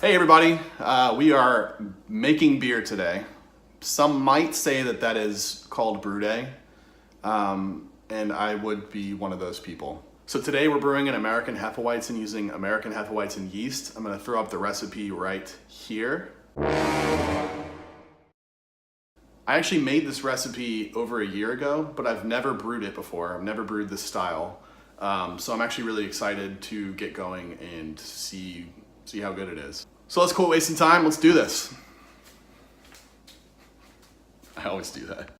Hey everybody, we are making beer today. Some might say that that is called Brew Day, and I would be one of those people. So today we're brewing an American Hefeweizen using American Hefeweizen yeast. I'm gonna throw up the recipe right here. I actually made this recipe over a year ago, but I've never brewed it before. I've never brewed this style. So I'm actually really excited to get going and see how good it is. So let's quit wasting time, let's do this. I always do that.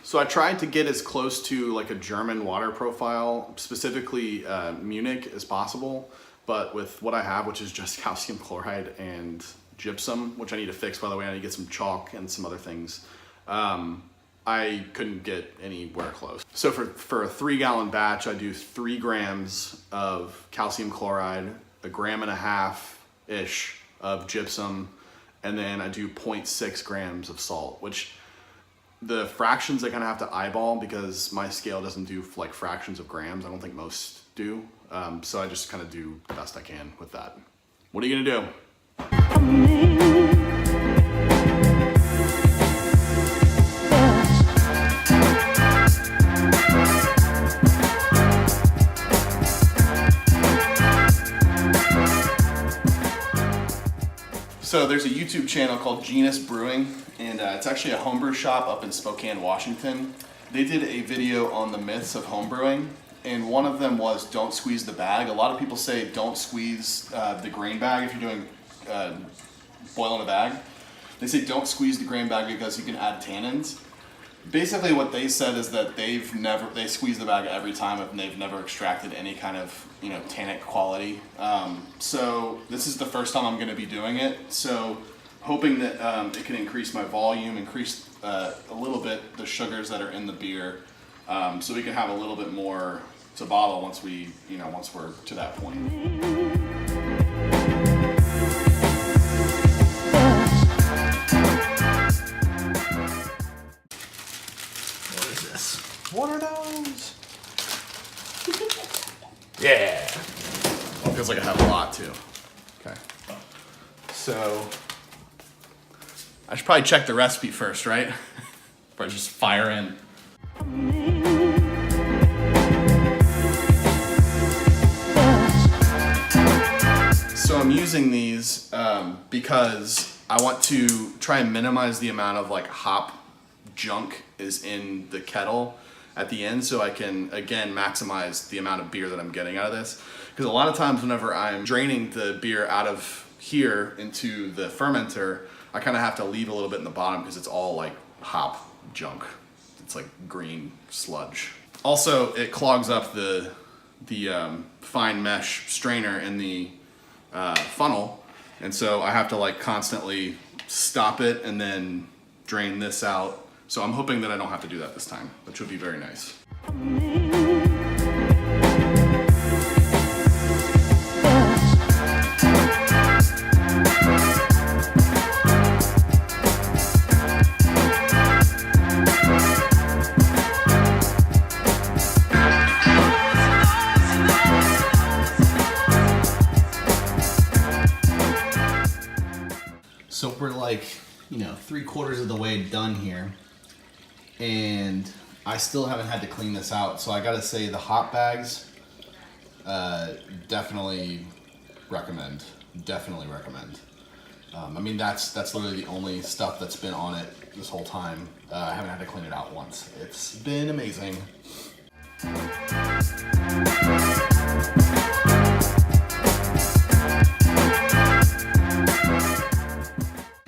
So I tried to get as close to like a German water profile, specifically Munich, as possible. But with what I have, which is just calcium chloride and gypsum, which I need to fix, by the way, I need to get some chalk and some other things. I couldn't get anywhere close. So for a 3-gallon batch, I do 3 grams of calcium chloride, 1.5 grams-ish of gypsum, and then I do 0.6 grams of salt, which the fractions I kind of have to eyeball because my scale doesn't do like fractions of grams. I don't think most do. So I just kind of do the best I can with that. What are you gonna do? So there's a YouTube channel called Genus Brewing, and it's actually a homebrew shop up in Spokane, Washington. They did a video on the myths of homebrewing, and one of them was don't squeeze the bag. A lot of people say don't squeeze the grain bag if you're doing boil in a bag. They say don't squeeze the grain bag because you can add tannins. Basically what they said is that they squeeze the bag every time and they've never extracted any kind of tannic quality. So this is the first time I'm going to be doing it. So hoping that it can increase my volume, increase a little bit the sugars that are in the beer, so we can have a little bit more to bottle once we're to that point. Water nose. Yeah. Well, it feels like I have a lot too. Okay. So I should probably check the recipe first, right? Or just fire in. So I'm using these because I want to try and minimize the amount of like hop junk is in the kettle at the end, so I can again maximize the amount of beer that I'm getting out of this. Because a lot of times whenever I'm draining the beer out of here into the fermenter, I kind of have to leave a little bit in the bottom because it's all like hop junk. It's like green sludge. Also, it clogs up the fine mesh strainer in the funnel, and so I have to like constantly stop it and then drain this out. So I'm hoping that I don't have to do that this time, which would be very nice. So we're like, 3/4 of the way done here, and I still haven't had to clean this out. So I gotta say the hop bags, definitely recommend. Definitely recommend. I mean, that's literally the only stuff that's been on it this whole time. I haven't had to clean it out once. It's been amazing.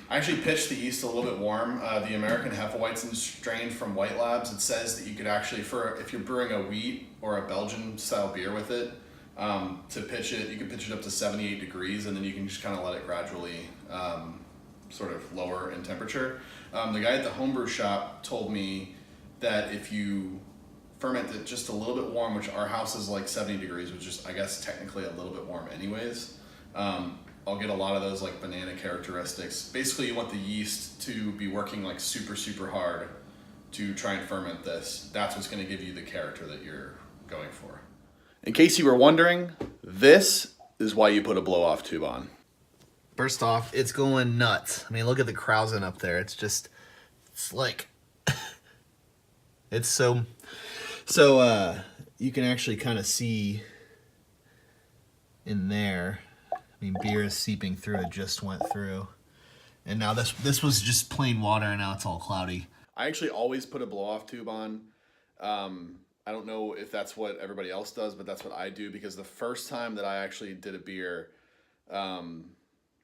I actually pitched the yeast a little bit warm. The American Hefeweizen strain from White Labs, it says that you could actually, if you're brewing a wheat or a Belgian style beer with it, to pitch it, you can pitch it up to 78 degrees, and then you can just kind of let it gradually sort of lower in temperature. The guy at the homebrew shop told me that if you ferment it just a little bit warm, which our house is like 70 degrees, which is, I guess, technically a little bit warm anyways. I'll get a lot of those like banana characteristics. Basically, you want the yeast to be working like super, super hard to try and ferment this. That's what's gonna give you the character that you're going for. In case you were wondering, this is why you put a blow-off tube on. First off, it's going nuts. I mean, look at the Krausen up there. It's just, it's like, it's so you can actually kind of see in there. I mean, beer is seeping through. It just went through. And now this was just plain water, and now it's all cloudy. I actually always put a blow-off tube on. I don't know if that's what everybody else does, but that's what I do, because the first time that I actually did a beer, or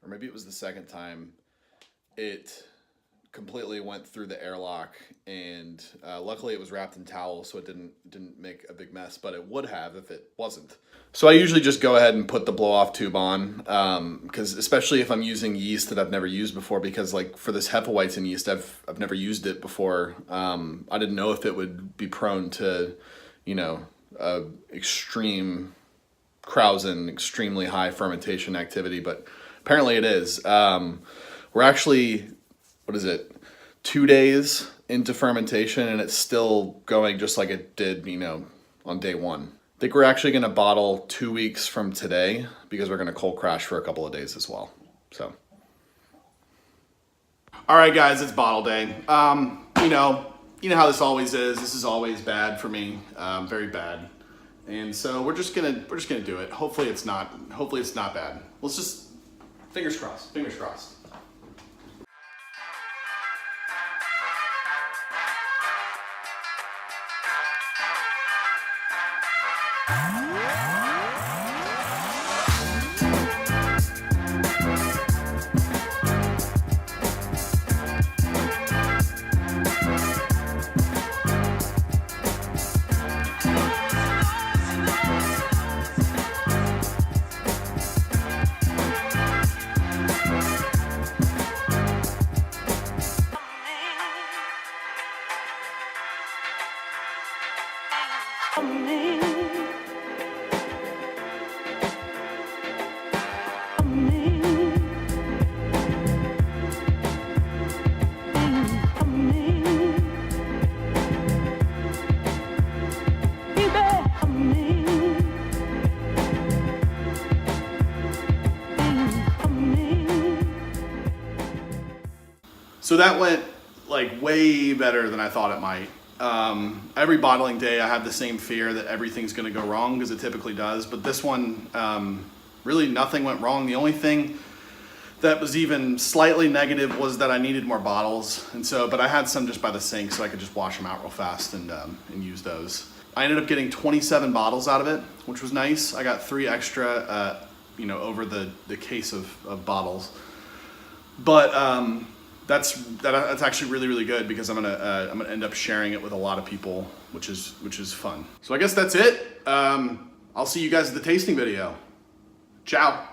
maybe it was the second time, it completely went through the airlock, and luckily it was wrapped in towel, so it didn't make a big mess, but it would have if it wasn't. So I usually just go ahead and put the blow-off tube on, because especially if I'm using yeast that I've never used before, because like for this Hefeweizen yeast, I've never used it before. I didn't know if it would be prone to, you know, extreme Krausen, extremely high fermentation activity, but apparently it is. We're actually, what is it, 2 days into fermentation, and it's still going just like it did, you know, on day one. I think we're actually going to bottle 2 weeks from today, because we're going to cold crash for a couple of days as well. So, all right, guys, it's bottle day. You know how this always is. This is always bad for me, very bad. And so we're just gonna do it. Hopefully it's not bad. Let's just, fingers crossed. Fingers crossed. So that went like way better than I thought it might. Every bottling day I have the same fear that everything's gonna go wrong, because it typically does, but this one, really nothing went wrong. The only thing that was even slightly negative was that I needed more bottles, and so, but I had some just by the sink, so I could just wash them out real fast and use those. I ended up getting 27 bottles out of it, which was nice. I got 3 extra, over the case of bottles, but that's actually really, really good, because I'm gonna end up sharing it with a lot of people, which is fun. So I guess that's it. I'll see you guys at the tasting video. Ciao.